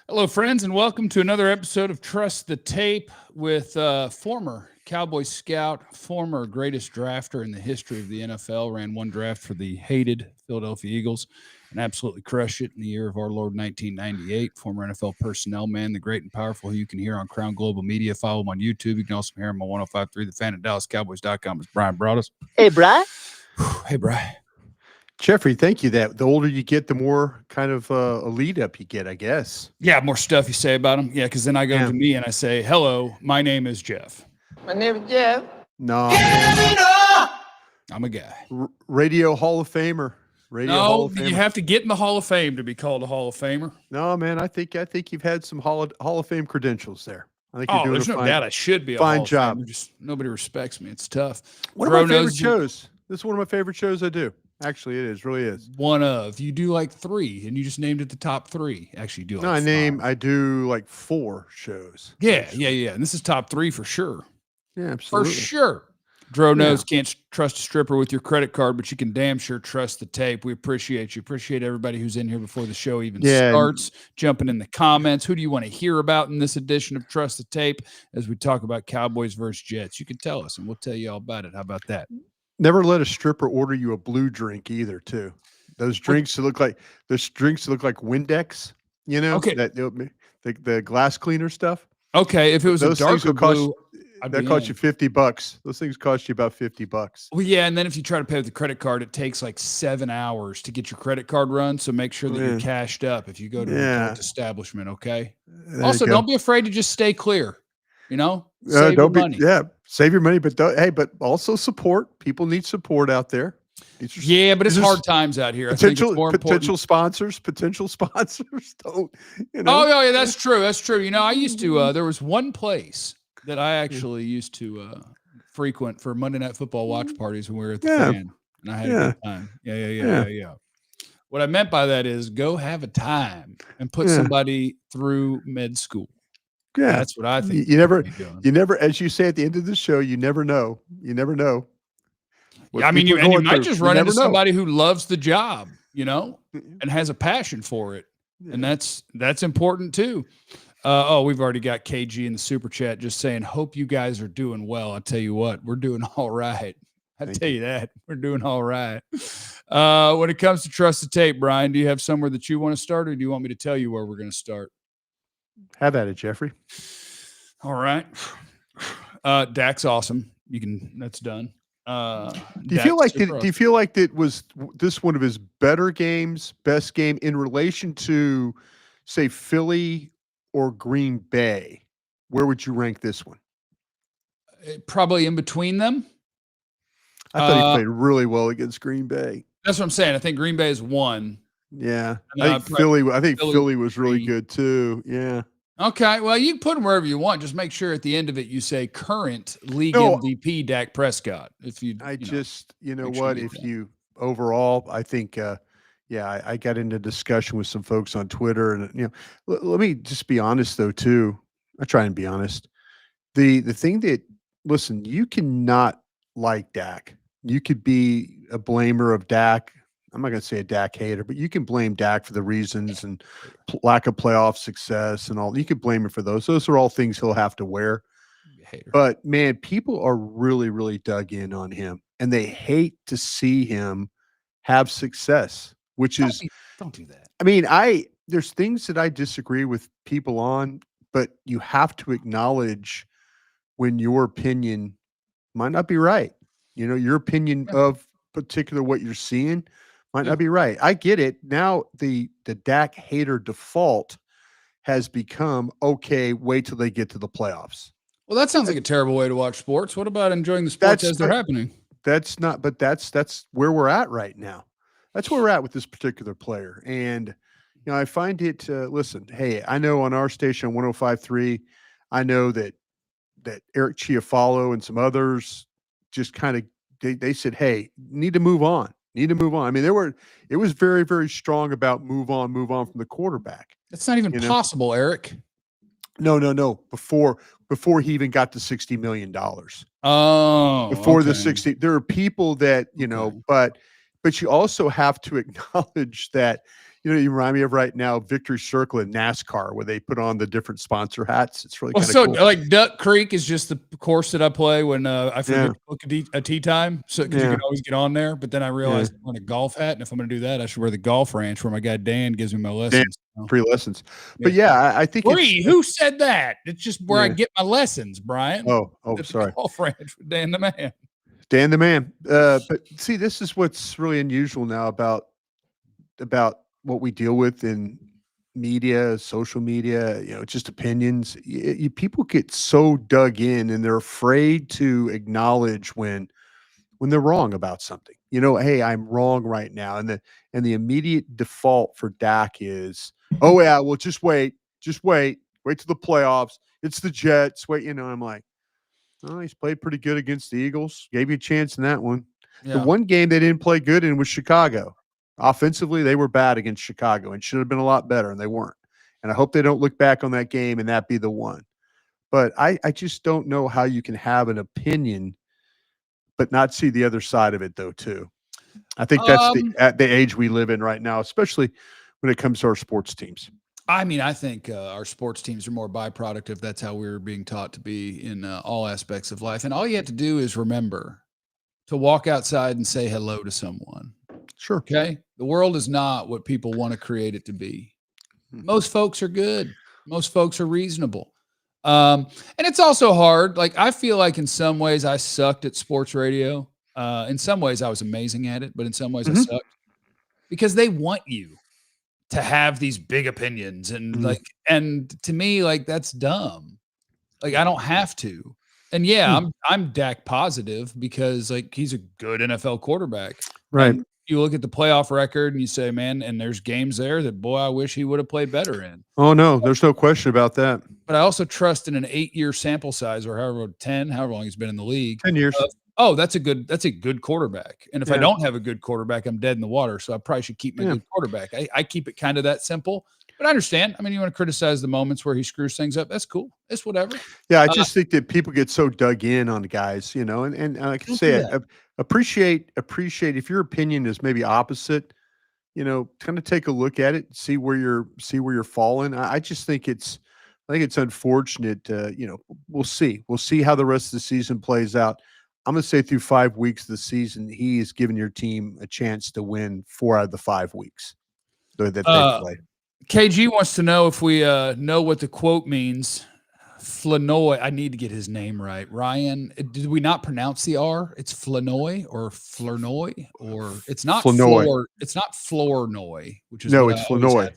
Hello, friends, and welcome to another episode of Trust the Tape with former Cowboy scout, former greatest drafter in the history of the NFL, ran one draft for the hated Philadelphia Eagles and absolutely crushed it in the year of our Lord 1998. Former NFL personnel man, the great and powerful, who you can hear on Crown Global Media. Follow him on YouTube. You can also hear him on 105.3 The Fan at DallasCowboys.com. It's Bryan Broaddus. Hey, Brian. Hey, Brian. Jeffrey, thank you. That the older you get, the more kind of a lead up you get, I guess. Yeah, more stuff you say about him. Yeah, because then I go to me and I say, hello, my name is Jeff. My name is Jeff. No, I'm a guy. Radio Hall of Famer. Hall of Famer. You have to get in the Hall of Fame to be called a Hall of Famer. No, man, I think you've had some Hall of Fame credentials there. I think you're doing there's no doubt I should be a fine Hall job. Of Famer. Just nobody respects me. It's tough. One of my favorite shows. This is one of my favorite shows I do. Actually, it is. Really is. One of. You do like 3, and you just named it the top 3. Actually, you do like 5. I do like 4 shows. Yeah. And this is top 3 for sure. Yeah, absolutely. For sure. Dro knows can't trust a stripper with your credit card, but you can damn sure trust the tape. We appreciate you. Appreciate everybody who's in here before the show even starts, jumping in the comments. Who do you want to hear about in this edition of Trust the Tape as we talk about Cowboys versus Jets? You can tell us, and we'll tell you all about it. How about that? Never let a stripper order you a blue drink either, too. Those drinks that look like Windex, you know, okay. The glass cleaner stuff. Okay, if it was a darker blue, that cost you $50. Those things cost you about $50. Well, yeah, and then if you try to pay with the credit card, it takes like 7 hours to get your credit card run. So make sure that you're cashed up if you go to an establishment. Okay. Also, don't be afraid to just stay clear. You know, save your money. Save your money, but but also support. People need support out there. Yeah, but it's hard times out here. Potential sponsors don't. You know? Oh yeah, that's true. That's true. You know, I used to. There was one place that I actually used to frequent for Monday Night Football watch parties when we were at the Fan, and I had a good time. Yeah. What I meant by that is go have a time and put somebody through med school. Yeah, that's what I think. You never, as you say at the end of the show, you never know. You never know. Yeah, I mean, you might just run into somebody who loves the job, you know, and has a passion for it, and that's important too. We've already got KG in the super chat just saying, "Hope you guys are doing well." I tell you what, we're doing all right. We're doing all right. When it comes to Trust the Tape, Brian, do you have somewhere that you want to start, or do you want me to tell you where we're going to start? Have at it, Jeffrey. All right. Dak's awesome. That's done. Do you feel like that was this one of his better games, best game in relation to, say, Philly or Green Bay? Where would you rank this one? Probably in between them. I thought he played really well against Green Bay. That's what I'm saying. I think Green Bay is 1. Yeah, I think Philly was really good too. Yeah. Okay, well, you can put him wherever you want. Just make sure at the end of it you say current league MVP Dak Prescott. If you overall, I think, I got into discussion with some folks on Twitter, and let me just be honest though too. I try and be honest. The thing that listen, you cannot like Dak. You could be a blamer of Dak. I'm not going to say a Dak hater, but you can blame Dak for the reasons and lack of playoff success and all. You could blame him for those. Those are all things he'll have to wear. But man, people are really, really dug in on him, and they hate to see him have success, which don't do that. I mean, there's things that I disagree with people on, but you have to acknowledge when your opinion might not be right. You know, your opinion of particular what you're seeing might not be right. I get it. Now the Dak hater default has become, okay, wait till they get to the playoffs. Well, that sounds like a terrible way to watch sports. What about enjoying the sports as they're happening? That's where we're at right now. That's where we're at with this particular player. And, I find it, listen, hey, I know on our station on 105.3, I know that Eric Chiafalo and some others just kind of, they said, hey, need to move on. I mean, it was very, very strong about move on from the quarterback. That's not even possible, Eric. No. Before he even got to $60 million. Oh, before the 60, there are people that, but you also have to acknowledge that, you remind me of right now Victory Circle in NASCAR where they put on the different sponsor hats. It's really kind of cool. Like Duck Creek is just the course that I play when I forget to book a tee time. So because you can always get on there, but then I realized I'm wearing a golf hat, and if I'm going to do that, I should wear the golf ranch where my guy Dan gives me my lessons. Free lessons. But I think free. Who said that? It's just where I get my lessons, Brian. Oh, sorry. Golf ranch with Dan the man. Dan the man. But see, this is what's really unusual now about what we deal with in media, social media, just opinions. People get so dug in and they're afraid to acknowledge when they're wrong about something. Hey, I'm wrong right now. And the immediate default for Dak is, oh yeah, well just wait till the playoffs. It's the Jets. Wait, I'm like, oh, he's played pretty good against the Eagles. Gave you a chance in that one. Yeah. The one game they didn't play good in was Chicago. Offensively, they were bad against Chicago and should have been a lot better, and they weren't. And I hope they don't look back on that game and that be the one. But I just don't know how you can have an opinion but not see the other side of it, though, too. I think that's at the age we live in right now, especially when it comes to our sports teams. I mean, I think our sports teams are more byproduct of that's how we're being taught to be in all aspects of life. And all you have to do is remember to walk outside and say hello to someone. Sure. Okay. The world is not what people want to create it to be. Most folks are good. Most folks are reasonable. And it's also hard. Like, I feel like in some ways I sucked at sports radio. In some ways I was amazing at it, but in some ways I sucked because they want you to have these big opinions and and to me, like, that's dumb. Like, I don't have to. And I'm Dak positive because like he's a good NFL quarterback. Right. And you look at the playoff record and you say, man, and there's games there that, boy, I wish he would have played better in. Oh, no, there's no question about that. But I also trust in an 8-year sample size or however long he's been in the league. 10 years. That's a good quarterback. And if I don't have a good quarterback, I'm dead in the water. So I probably should keep my good quarterback. I keep it kind of that simple. But I understand. I mean, you want to criticize the moments where he screws things up. That's cool. It's whatever. Yeah, I just think that people get so dug in on the guys, and I can say appreciate if your opinion is maybe opposite, kind of take a look at it, see where you're falling. I just think it's unfortunate. We'll see how the rest of the season plays out. I'm going to say through 5 weeks of the season, he is giving your team a chance to win 4 out of the 5 weeks that they play. KG wants to know if we know what the quote means. Flournoy. I need to get his name right. Ryan, did we not pronounce the R? It's Flournoy or Flournoy, or it's not Flournoy. It's not Flournoy, which is it's Flournoy.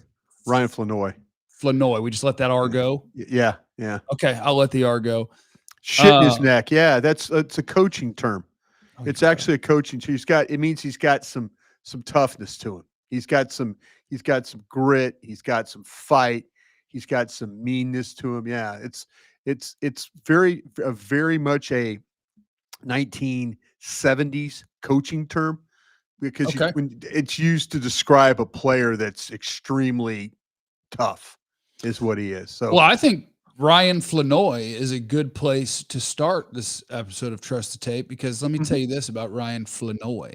Ryan Flournoy. Flournoy. We just let that R go. Yeah. Okay, I'll let the R go. Shit in his neck. Yeah, it's a coaching term. It's actually a coaching term. It means he's got some toughness to him. He's got some grit. He's got some fight. He's got some meanness to him. Yeah, it's very much a 1970s coaching term because when it's used to describe a player that's extremely tough is what he is. So, well, I think Ryan Flournoy is a good place to start this episode of Trust the Tape because let me tell you this about Ryan Flournoy.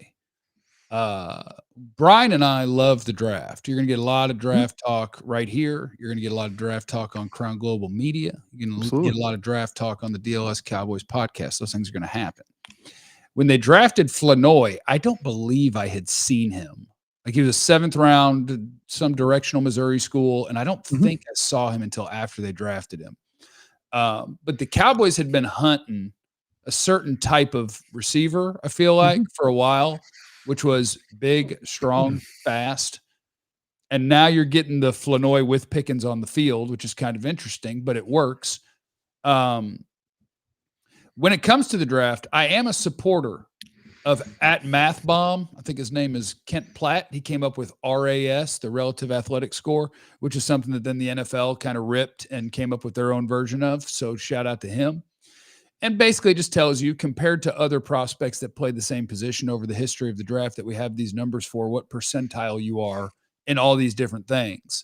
Brian and I love the draft. You're going to get a lot of draft talk right here. You're going to get a lot of draft talk on Crown Global Media. You're going to get a lot of draft talk on the DLS Cowboys podcast. Those things are going to happen. When they drafted Flournoy, I don't believe I had seen him. Like, he was a 7th round, some directional Missouri school, and I don't think I saw him until after they drafted him. But the Cowboys had been hunting a certain type of receiver, I feel like, for a while, which was big, strong, fast. And now you're getting the Flournoy with Pickens on the field, which is kind of interesting, but it works. When it comes to the draft, I am a supporter of @MathBomb. I think his name is Kent Platt. He came up with RAS, the relative athletic score, which is something that then the NFL kind of ripped and came up with their own version of. So shout out to him. And basically just tells you, compared to other prospects that played the same position over the history of the draft that we have these numbers for, what percentile you are in all these different things.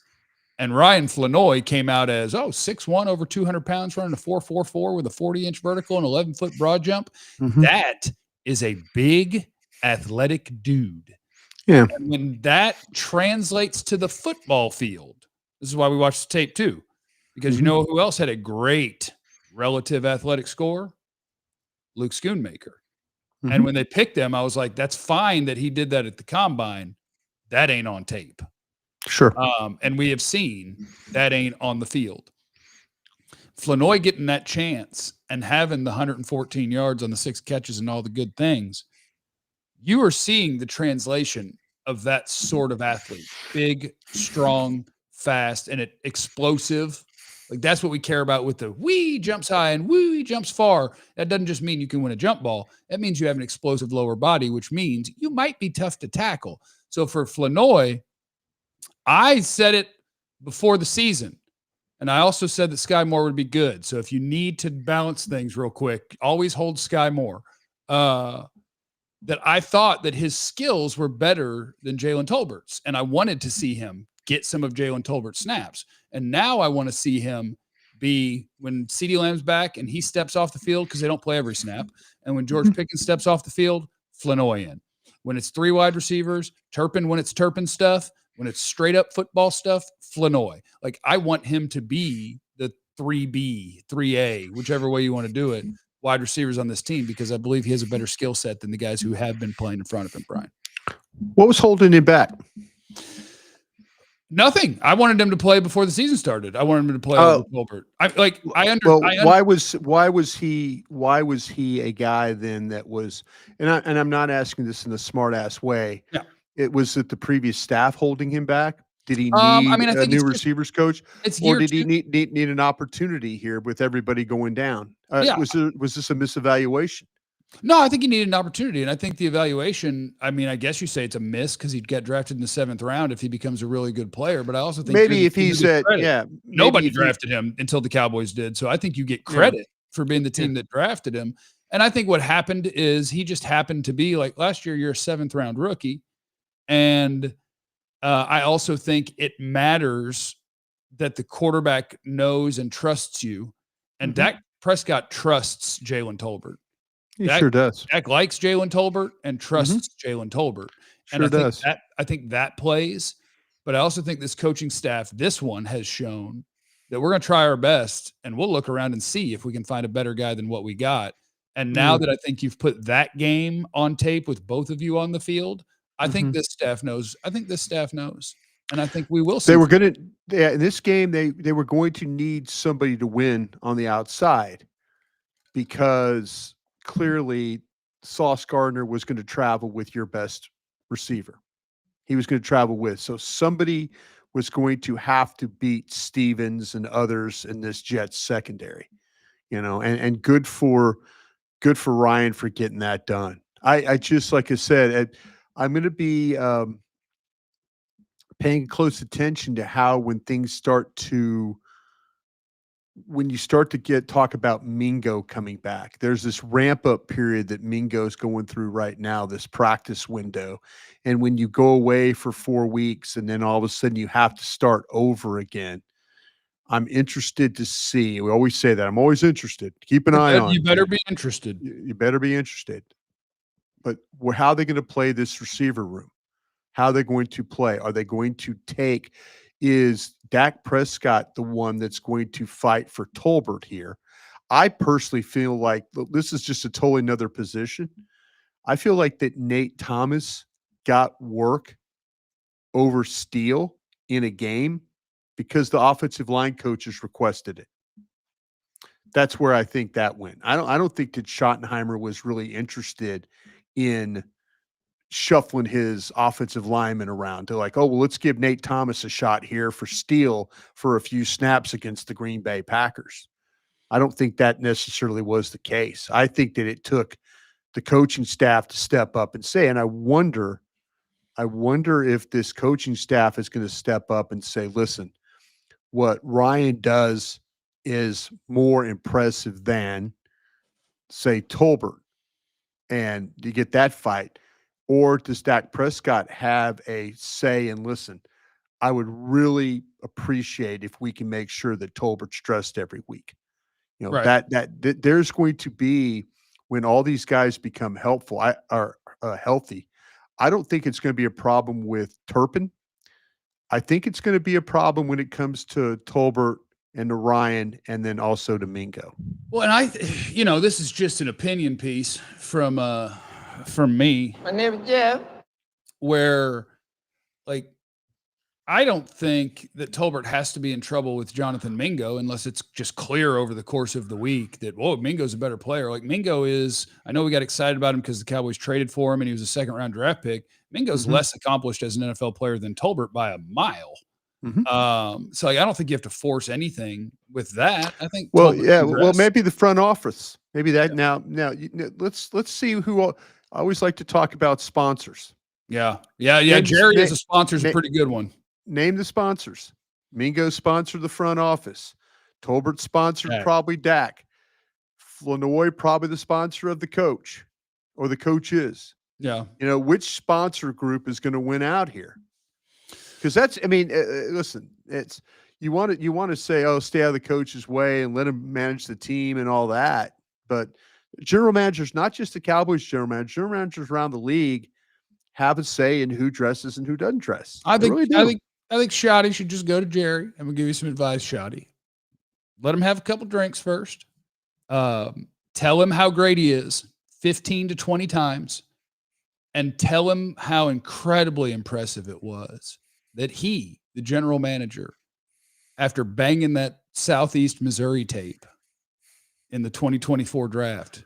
And Ryan Flournoy came out as, 6'1", over 200 pounds, running a 4.44 with a 40-inch vertical and 11-foot broad jump. That is a big, athletic dude. Yeah. And when that translates to the football field, this is why we watch the tape too, because you know who else had a great relative athletic score? Luke Schoonmaker. And when they picked him, I was like, that's fine that he did that at the combine. That ain't on tape. Sure. And we have seen that ain't on the field. Flournoy getting that chance and having the 114 yards on the 6 catches and all the good things, you are seeing the translation of that sort of athlete. Big, strong, fast, and explosive. Like that's what we care about with the wee jumps high and wee jumps far. That doesn't just mean you can win a jump ball. That means you have an explosive lower body, which means you might be tough to tackle. So for Flournoy, I said it before the season, and I also said that Sky Moore would be good. So if you need to balance things real quick, always hold Sky Moore. That I thought that his skills were better than Jalen Tolbert's, and I wanted to see him get some of Jalen Tolbert's snaps. And now I want to see him be when CeeDee Lamb's back and he steps off the field because they don't play every snap. And when George Pickens steps off the field, Flournoy in. When it's 3 wide receivers, Turpin when it's Turpin stuff, when it's straight up football stuff, Flournoy. Like I want him to be the 3B, 3A, whichever way you want to do it, wide receivers on this team, because I believe he has a better skill set than the guys who have been playing in front of him, Brian. What was holding him back? Nothing. I wanted him to play before the season started. I wanted him to play over Tolbert. Why was he a guy then that was, and I'm not asking this in a smart ass way. Yeah. It was that the previous staff holding him back. Did he need I a think new receivers coach, or did he need need an opportunity here with everybody going down? Was this a misevaluation? No, I think he needed an opportunity, and I think the evaluation. I mean, I guess you say it's a miss because he'd get drafted in the 7th round if he becomes a really good player. But I also think maybe if he's nobody drafted him until the Cowboys did, so I think you get credit for being the team that drafted him. And I think what happened is he just happened to be like last year. You're a 7th round rookie, and I also think it matters that the quarterback knows and trusts you, and Dak Prescott trusts Jalen Tolbert. He sure does. Dak likes Jalen Tolbert and trusts Jalen Tolbert. Sure does. I think that plays, but I also think this coaching staff, this one has shown that we're going to try our best and we'll look around and see if we can find a better guy than what we got. And now that I think you've put that game on tape with both of you on the field, I think this staff knows. I think this staff knows. And I think we will see. They were going to, in this game, they were going to need somebody to win on the outside because clearly Sauce Gardner was going to travel with your best receiver. He was going to travel with. So somebody was going to have to beat Stevens and others in this Jets secondary, and good for Ryan for getting that done. I just, like I said, I'm going to be paying close attention to how when you start to talk about Mingo coming back, there's this ramp up period that Mingo's going through right now, this practice window. And when you go away for 4 weeks and then all of a sudden you have to start over again, I'm interested to see. We always say that. I'm always interested. Keep an eye on. You better be interested. You better be interested. But how are they going to play this receiver room? How are they going to play? Are they going to is Dak Prescott the one that's going to fight for Tolbert here? I personally feel like this is just a totally another position. I feel like that Nate Thomas got work over Steele in a game because the offensive line coaches requested it. That's where I think that went. I don't think that Schottenheimer was really interested in shuffling his offensive linemen around to like, oh, well, let's give Nate Thomas a shot here for Steele for a few snaps against the Green Bay Packers. I don't think that necessarily was the case. I think that it took the coaching staff to step up and say, and I wonder if this coaching staff is going to step up and say, listen, what Ryan does is more impressive than, say, Tolbert, and you get that fight. Or does Dak Prescott have a say and listen, I would really appreciate if we can make sure that Tolbert's dressed every week. That there's going to be, when all these guys become healthy, I don't think it's going to be a problem with Turpin. I think it's going to be a problem when it comes to Tolbert and to Ryan, and then also to Mingo. Well, and this is just an opinion piece from me. My name is Jeff. Where, like, I don't think that Tolbert has to be in trouble with Jonathan Mingo unless it's just clear over the course of the week that, whoa, Mingo's a better player. Like Mingo is, I know we got excited about him because the Cowboys traded for him and he was a second-round draft pick. Mingo's less accomplished as an NFL player than Tolbert by a mile. So like, I don't think you have to force anything with that. I think. Well, maybe the front office, maybe that. Yeah. Now, let's see who. I always like to talk about sponsors. Yeah. Jerry as a sponsor is a pretty good one. Name the sponsors. Mingo sponsored the front office. Tolbert sponsored probably Dak. Flournoy probably the sponsor of the coach, or the coach is. Yeah. Which sponsor group is going to win out here? Because that's, listen, it's you want to say, oh, stay out of the coach's way and let him manage the team and all that. But general managers, not just the Cowboys general managers around the league, have a say in who dresses and who doesn't dress. I think Shoddy should just go to Jerry. I'm gonna give you some advice, Shoddy. Let him have a couple drinks first. Tell him how great he is 15 to 20 times, and tell him how incredibly impressive it was that he, the general manager, after banging that Southeast Missouri tape in the 2024 draft,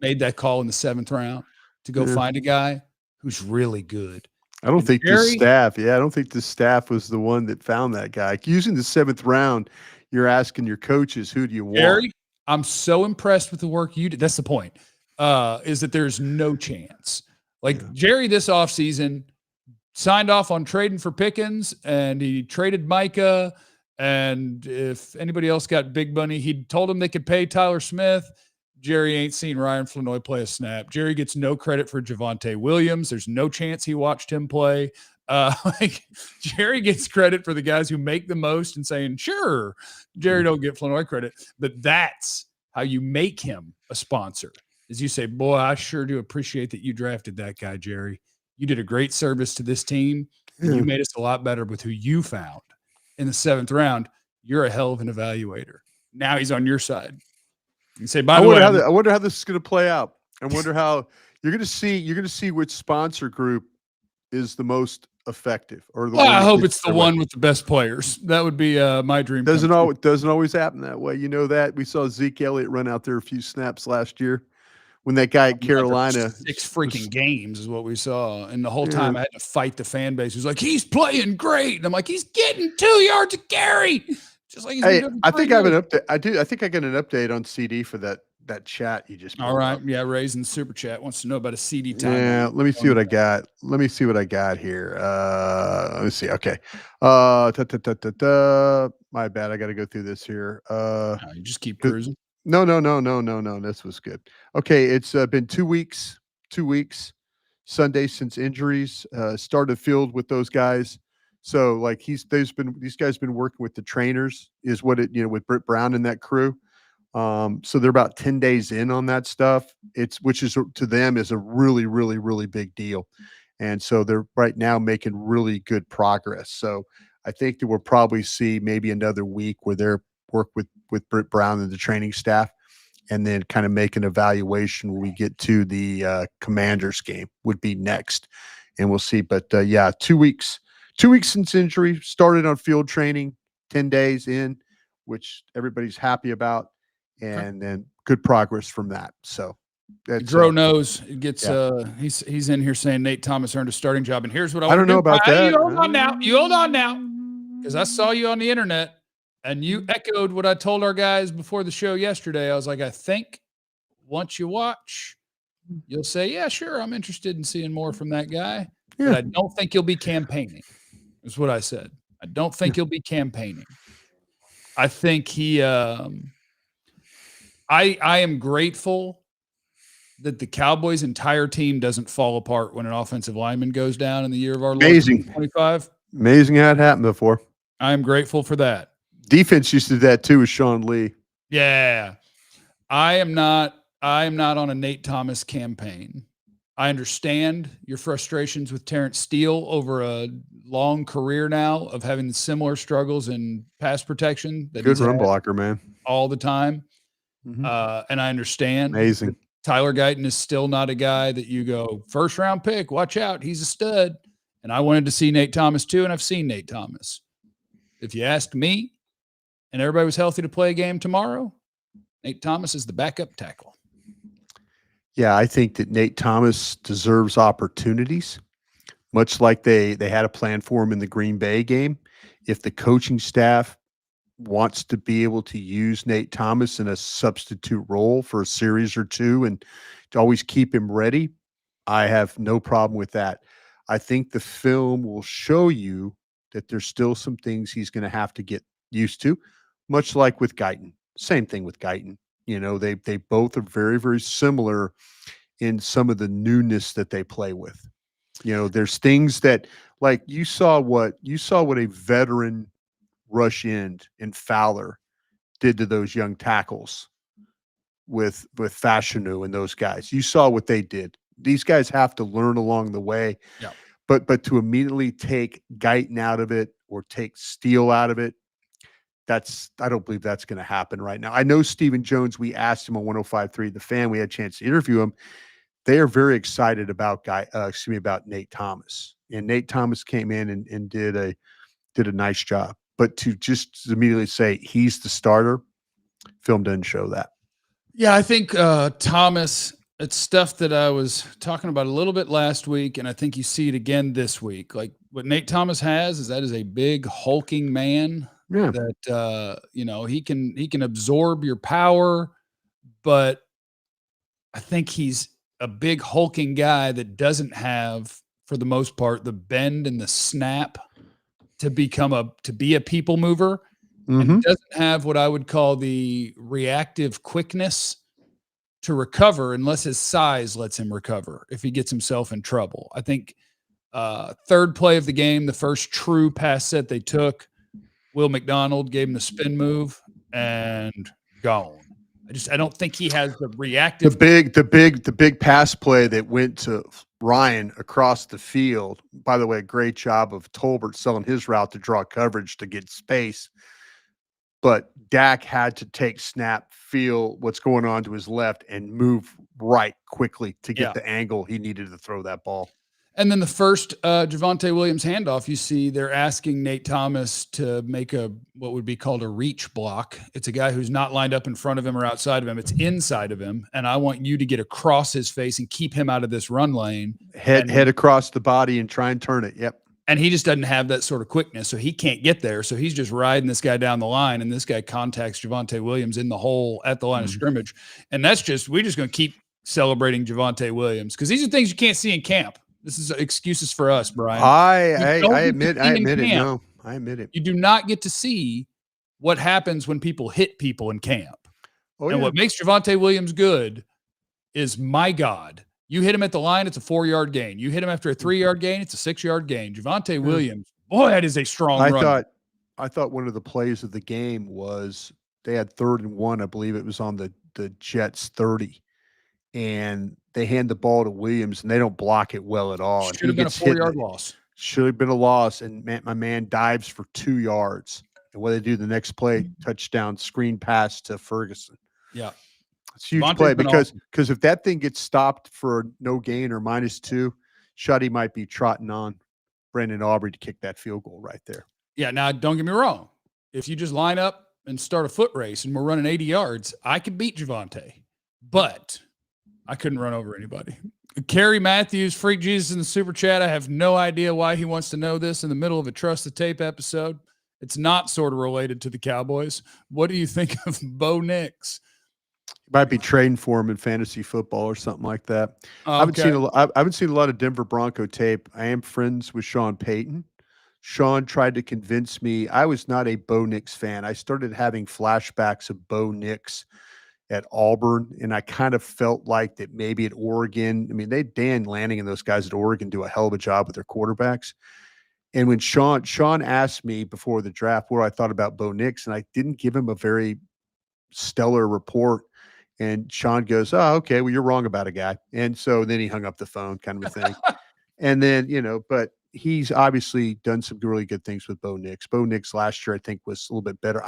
made that call in the 7th round to go find a guy who's really good. I don't think the staff was the one that found that guy. Using the 7th round, you're asking your coaches, who do you want? Jerry, I'm so impressed with the work you did. That's the point, is that there's no chance. Jerry this offseason signed off on trading for Pickens, and he traded Micah. And if anybody else got big money, he told them they could pay Tyler Smith. Jerry ain't seen Ryan Flournoy play a snap. Jerry gets no credit for Javonte Williams. There's no chance he watched him play. Jerry gets credit for the guys who make the most and saying, sure, Jerry don't get Flournoy credit. But that's how you make him a sponsor, is you say, boy, I sure do appreciate that you drafted that guy, Jerry. You did a great service to this team. And you made us a lot better with who you found in the 7th round. You're a hell of an evaluator. Now he's on your side. You say, by the way, I wonder how this is going to play out. I wonder how you're going to see which sponsor group is the most effective, or the. Well, I hope it's the one with the best players. That would be my dream. Doesn't always happen that way. You know that we saw Zeke Elliott run out there a few snaps last year when that guy at Carolina 6 freaking games is what we saw, and the whole time I had to fight the fan base who's like, he's playing great, and I'm like, he's getting 2 yards a carry. Just like I think I have an update. I think I got an update on CD for that chat you just. All right, yeah. Ray's super chat wants to know about a CD time. Yeah, let me see what I got. Let me see what I got here. Let me see. Okay. My bad. I got to go through this here. No, you just keep cruising. No. This was good. Okay, it's been 2 weeks. 2 weeks. Sunday since injuries. Started field with those guys. So like these guys been working with the trainers, is what with Britt Brown and that crew. So they're about 10 days in on that stuff. Which is to them is a really, really, really big deal. And so they're right now making really good progress. So I think that we'll probably see maybe another week where they're work with Britt Brown and the training staff, and then kind of make an evaluation when we get to the Commanders game would be next. And we'll see. But 2 weeks. 2 weeks since injury, started on field training, 10 days in, which everybody's happy about, and then good progress from that. So that's Dro knows it gets he's in here saying Nate Thomas earned a starting job, and here's what I don't know about that. You hold on now, because I saw you on the internet and you echoed what I told our guys before the show yesterday. I was like, I think once you watch, you'll say, yeah, sure, I'm interested in seeing more from that guy. Yeah. But I don't think you'll be campaigning. Is what I said. I don't think he'll be campaigning. I think he I am grateful that the Cowboys' entire team doesn't fall apart when an offensive lineman goes down in the year of our Lord 2025. Amazing how it happened before. I am grateful for that. Defense used to do that too with Sean Lee. Yeah. I am not on a Nate Thomas campaign. I understand your frustrations with Terrence Steele over a long career now of having similar struggles in pass protection that Good he's run had blocker, man. all the time. Mhm. And I understand Amazing. Tyler Guyton is still not a guy that you go, first round pick, watch out, he's a stud. And I wanted to see Nate Thomas too, and I've seen Nate Thomas. If you asked me and everybody was healthy to play a game tomorrow, Nate Thomas is the backup tackle. Yeah, I think that Nate Thomas deserves opportunities, much like they had a plan for him in the Green Bay game. If the coaching staff wants to be able to use Nate Thomas in a substitute role for a series or two and to always keep him ready, I have no problem with that. I think the film will show you that there's still some things he's going to have to get used to, much like with Guyton. Same thing with Guyton. You know, they both are very, very similar in some of the newness that they play with. You know, there's things that, like, you saw what a veteran rush end in Fowler did to those young tackles with Fashanu and those guys. You saw what they did. These guys have to learn along the way. Yeah. But to immediately take Guyton out of it or take Steele out of it, I don't believe that's going to happen right now. I know Stephen Jones, we asked him on 105.3 The Fan, we had a chance to interview him. They are very excited about about Nate Thomas. And Nate Thomas came in and did a nice job. But to just immediately say he's the starter, film doesn't show that. Yeah, I think Thomas, it's stuff that I was talking about a little bit last week, and I think you see it again this week. Like what Nate Thomas has is a big hulking man. Yeah. That he can absorb your power, but I think he's a big hulking guy that doesn't have, for the most part, the bend and the snap to be a people mover, and doesn't have what I would call the reactive quickness to recover unless his size lets him recover if he gets himself in trouble. I think third play of the game, the first true pass set they took, Will McDonald gave him the spin move and gone. I don't think he has the reactive. The big pass play that went to Ryan across the field. By the way, great job of Tolbert selling his route to draw coverage to get space. But Dak had to take snap, feel what's going on to his left, and move right quickly to get the angle he needed to throw that ball. And then the first Javonte Williams handoff, you see they're asking Nate Thomas to make what would be called a reach block. It's a guy who's not lined up in front of him or outside of him. It's inside of him. And I want you to get across his face and keep him out of this run lane. Head across the body and try and turn it. Yep. And he just doesn't have that sort of quickness, so he can't get there. So he's just riding this guy down the line, and this guy contacts Javonte Williams in the hole at the line of scrimmage. And we're just going to keep celebrating Javonte Williams because these are things you can't see in camp. This is excuses for us, Brian. I admit it. No, I admit it. You do not get to see what happens when people hit people in camp. What makes Javonte Williams good is, my God, you hit him at the line, it's a 4-yard gain. You hit him after a 3-yard gain, it's a 6-yard gain. Javonte Williams, boy, that is a strong run. I thought one of the plays of the game was they had 3rd and 1. I believe it was on the Jets 30. And they hand the ball to Williams, and they don't block it well at all. Should have been a 4-yard loss. Should have been a loss, and my man dives for 2 yards. And what they do the next play, touchdown, screen pass to Ferguson. Yeah. It's a huge play because if that thing gets stopped for no gain or -2, Shuddy might be trotting on Brandon Aubrey to kick that field goal right there. Yeah, now don't get me wrong. If you just line up and start a foot race and we're running 80 yards, I could beat Javonte. But I couldn't run over anybody. Kerry Matthews, Freak Jesus in the super chat. I have no idea why he wants to know this in the middle of a Trust the Tape episode. It's not sort of related to the Cowboys. What do you think of Bo Nix? Might be trading for him in fantasy football or something like that. I haven't seen a lot of Denver Bronco tape. I am friends with Sean Payton. Sean tried to convince me. I was not a Bo Nix fan. I started having flashbacks of Bo Nix at Auburn, and I kind of felt like that maybe at Oregon. I mean, Dan Lanning and those guys at Oregon do a hell of a job with their quarterbacks. And when Sean asked me before the draft what I thought about Bo Nix, and I didn't give him a very stellar report. And Sean goes, "Oh, okay. Well, you're wrong about a guy." And so then he hung up the phone, kind of a thing. And then, but he's obviously done some really good things with Bo Nix. Bo Nix last year, I think, was a little bit better.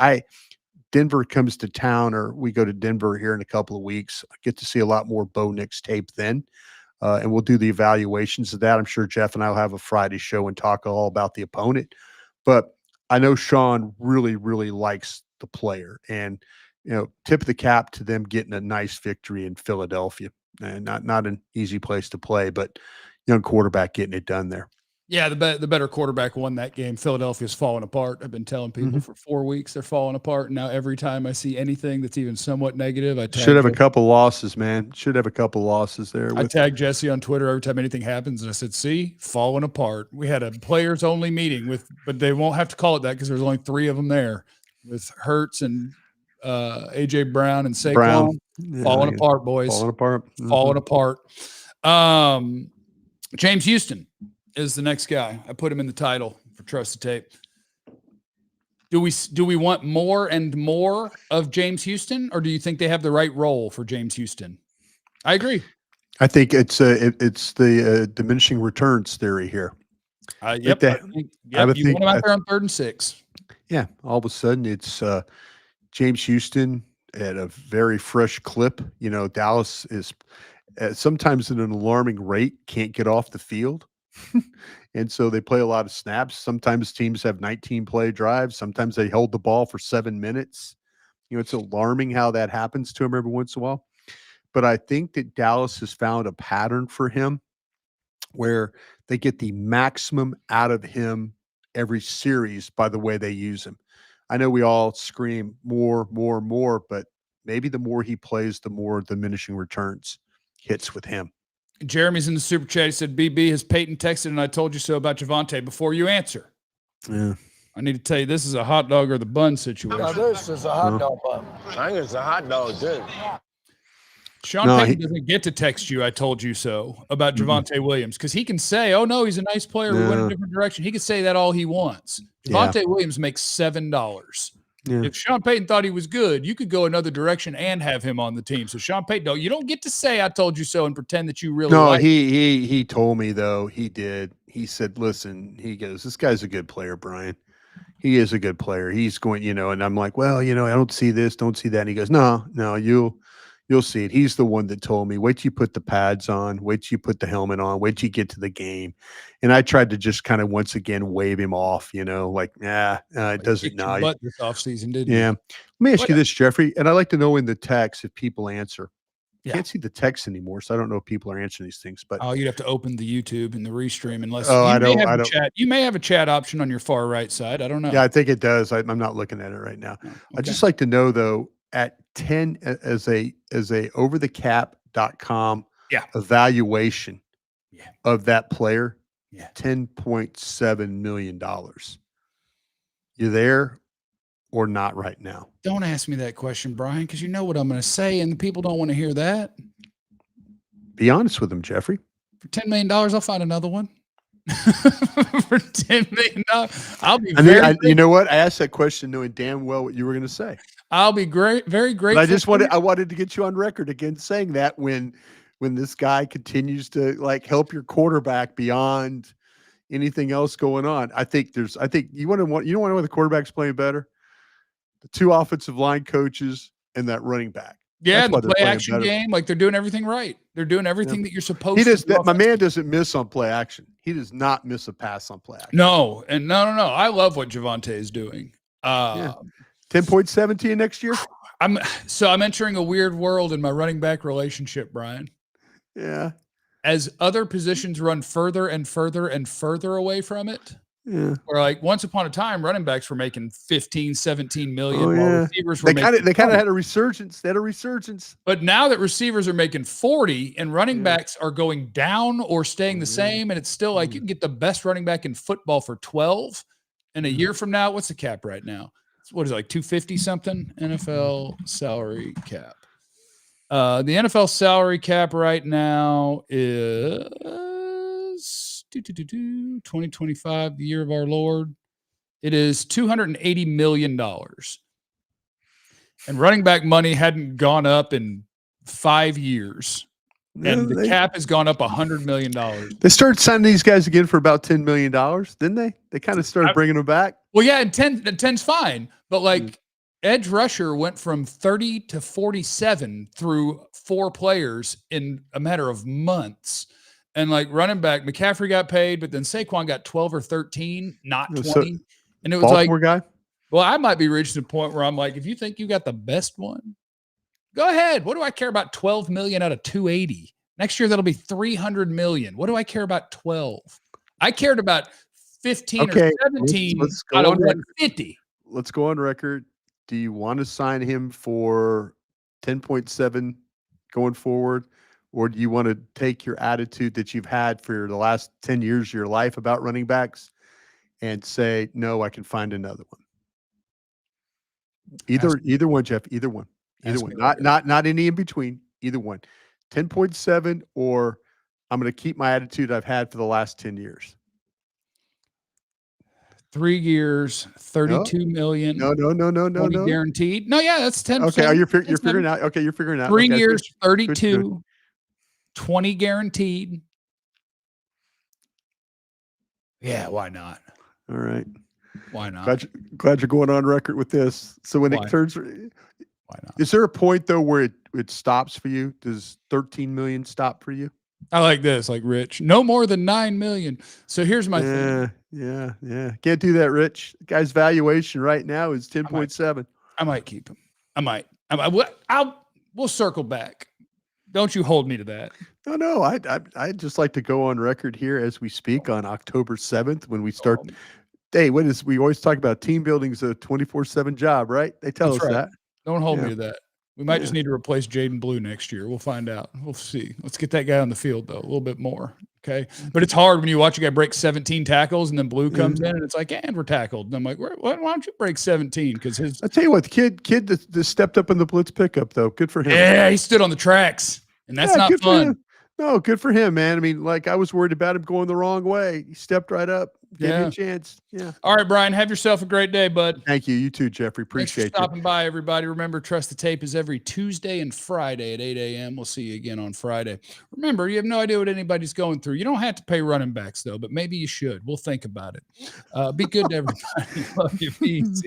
Denver comes to town, or we go to Denver here in a couple of weeks. I get to see a lot more Bo Nix tape then. And we'll do the evaluations of that. I'm sure Jeff and I will have a Friday show and talk all about the opponent. But I know Sean really, really likes the player. And, tip of the cap to them getting a nice victory in Philadelphia. And not an easy place to play, but young quarterback getting it done there. Yeah, the better quarterback won that game. Philadelphia's falling apart. I've been telling people for 4 weeks they're falling apart. And now every time I see anything that's even somewhat negative, I should have a couple losses, man. Should have a couple losses there. I tag Jesse on Twitter every time anything happens, and I said, "See, falling apart." We had a players only meeting but they won't have to call it that because there's only 3 of them there, with Hurts and AJ Brown and Saquon. Falling apart, boys. Falling apart. Falling apart. James Houston is the next guy. I put him in the title for Trusted Tape. Do we want more and more of James Houston, or do you think they have the right role for James Houston? I agree. I think it's the diminishing returns theory here. Yep. You want him out there on 3rd and 6. Yeah. All of a sudden, it's James Houston at a very fresh clip. Dallas is sometimes at an alarming rate, can't get off the field. And so they play a lot of snaps. Sometimes teams have 19 play drives. Sometimes they hold the ball for 7 minutes. It's alarming how that happens to him every once in a while. But I think that Dallas has found a pattern for him where they get the maximum out of him every series by the way they use him. I know we all scream more, but maybe the more he plays, the more diminishing returns hits with him. Jeremy's in the super chat. He said, "BB, has Peyton texted and I told you so about Javonte?" Before you answer, yeah, I need to tell you, this is a hot dog or the bun situation. No, this is a hot dog bun. I think it's a hot dog, too. Sean Payton doesn't get to text you, "I told you so," about Javonte Williams, because he can say, "Oh, no, he's a nice player. We went a different direction." He can say that all he wants. Javonte Williams makes $7. Yeah. If Sean Payton thought he was good, you could go another direction and have him on the team. So Sean Payton, you don't get to say "I told you so" and pretend that you really. No, he told me though. He did. He said, "Listen," he goes, "This guy's a good player, Brian. He is a good player. He's going, And I'm like, "Well, I don't see this, don't see that." And he goes, "No, you'll see it. He's the one that told me, wait till you put the pads on, wait till you put the helmet on, wait till you get to the game." And I tried to just kind of once again wave him off, it doesn't know. This offseason, didn't you? Let me ask you this, Jeffrey, and I like to know in the text if people answer. Can't see the text anymore, so I don't know if people are answering these things. But you'd have to open the YouTube and the restream unless I don't. Chat. You may have a chat option on your far right side. I don't know. Yeah, I think it does. I'm not looking at it right now. Okay. I'd just like to know though, at 10 as a overthecap.com evaluation of that player, $10.7 million. You there or not right now? Don't ask me that question, Brian, because you know what I'm going to say, and the people don't want to hear that. Be honest with them, Jeffrey. For $10 million, I'll find another one. For $10 million, I'll be. You know what? I asked that question knowing damn well what you were going to say. I'll be very grateful. But I wanted to get you on record again saying that when this guy continues to help your quarterback beyond anything else going on. I think you don't want to know the quarterback's playing better. The 2 offensive line coaches and that running back. Yeah, the play action game, they're doing everything right. They're doing everything that you're supposed to. My man doesn't miss on play action. He does not miss a pass on play action. No. I love what Javonte is doing. 10.17 next year. I'm entering a weird world in my running back relationship, Brian. Yeah. As other positions run further and further and further away from it. Yeah. Or once upon a time, running backs were making 15, 17 million. Receivers were they kind of had a resurgence. They had a resurgence. But now that receivers are making 40 and running backs are going down or staying the same, and it's still you can get the best running back in football for 12. And a year from now, what's the cap right now? What is it, 250 something? NFL salary cap. The NFL salary cap right now is 2025, the year of our Lord. It is $280 million. And running back money hadn't gone up in 5 years. And the cap has gone up $100 million. They started signing these guys again for about $10 million, didn't they? They kind of started bringing them back. Well, yeah, and 10's fine. But like edge rusher went from 30 to 47 through 4 players in a matter of months. And like running back, McCaffrey got paid, but then Saquon got 12 or 13, not 20. So, and it was Baltimore guy? Well, I might be reaching the point where I'm like, if you think you got the best one, go ahead. What do I care about 12 million out of 280? Next year, that'll be 300 million. What do I care about 12? I cared about 15 or 17 out of 150. Let's go on record. Do you want to sign him for 10.7 going forward? Or do you want to take your attitude that you've had for the last 10 years of your life about running backs and say, no, I can find another one? Either one, Jeff, either one. Either one. Not any in between. Either one. 10.7 or I'm going to keep my attitude I've had for the last 10 years. 3 years, 32 million. No. Guaranteed. No, yeah, that's 10. Okay, you're figuring out. Okay, you're figuring out. 3 years, 32, 20 guaranteed. Yeah, why not? All right. Why not? Glad you're going on record with this. So when it turns, why not? Is there a point though where it stops for you? Does 13 million stop for you? I like this, like Rich. No more than 9 million. So here's my thing. Yeah. Can't do that, Rich. The guy's valuation right now is 10.7. I might keep him. I might. We'll circle back. Don't you hold me to that. No. I'd just like to go on record here as we speak on October 7th when we start. Hey, we always talk about team building is a 24/7 job, right? They tell us that. Don't hold me to that. We might just need to replace Jaden Blue next year. We'll find out. We'll see. Let's get that guy on the field, though, a little bit more. Okay. But it's hard when you watch a guy break 17 tackles and then Blue comes in and it's like, and we're tackled. And I'm like, why don't you break 17? Because I'll tell you what, the kid that stepped up in the blitz pickup, though. Good for him. Yeah, he stood on the tracks. And that's not fun. No, good for him, man. I mean, like I was worried about him going the wrong way. He stepped right up. Gave you a chance. Yeah. All right, Brian, have yourself a great day, bud. Thank you. You too, Jeffrey. Appreciate you. Stopping by, everybody. Remember, Trust the Tape is every Tuesday and Friday at 8 a.m. We'll see you again on Friday. Remember, you have no idea what anybody's going through. You don't have to pay running backs, though, but maybe you should. We'll think about it. Be good to everybody. Love you. Be easy.